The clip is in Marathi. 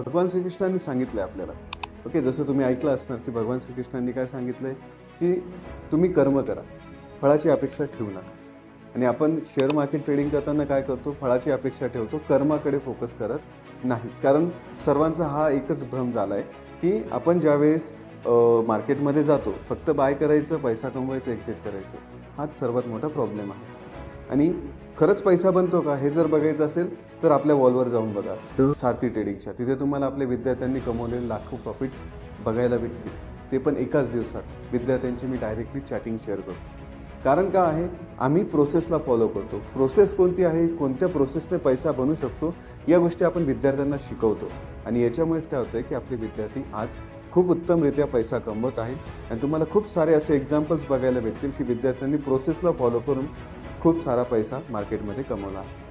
भगवान श्रीकृष्णांनी सांगितलं आहे आपल्याला, ओके, जसं तुम्ही ऐकलं असणार की भगवान श्रीकृष्णांनी काय सांगितलं आहे की तुम्ही कर्म करा, फळाची अपेक्षा ठेवू नका. आणि आपण शेअर मार्केट ट्रेडिंग करताना काय करतो, फळाची अपेक्षा ठेवतो, कर्माकडे फोकस करत नाही. कारण सर्वांचा हा एकच भ्रम झाला आहे की आपण ज्यावेळेस मार्केटमध्ये जातो फक्त बाय करायचं, पैसा कमवायचं, एक्झिट करायचं, हाच सर्वात मोठा प्रॉब्लेम आहे. आणि खरंच पैसा बनतो का हे जर बघायचं असेल तर आपल्या वॉलवर जाऊन बघा, सारथी ट्रेडिंगच्या तिथे तुम्हाला आपल्या विद्यार्थ्यांनी कमवलेले लाखो प्रॉफिट्स बघायला भेटतील, ते पण एकाच दिवसात. विद्यार्थ्यांची मी डायरेक्टली चॅटिंग शेअर करतो. कारण का आहे, आम्ही प्रोसेसला फॉलो करतो. प्रोसेस कोणती आहे, कोणत्या प्रोसेसने पैसा बनू शकतो, या गोष्टी आपण विद्यार्थ्यांना शिकवतो. आणि याच्यामुळेच काय होतं की आपले विद्यार्थी आज खूप उत्तमरित्या पैसा कमवत आहेत. आणि तुम्हाला खूप सारे असे एक्झाम्पल्स बघायला भेटतील की विद्यार्थ्यांनी प्रोसेसला फॉलो करून खूप सारा पैसा मार्केटमध्ये कमवला आहे.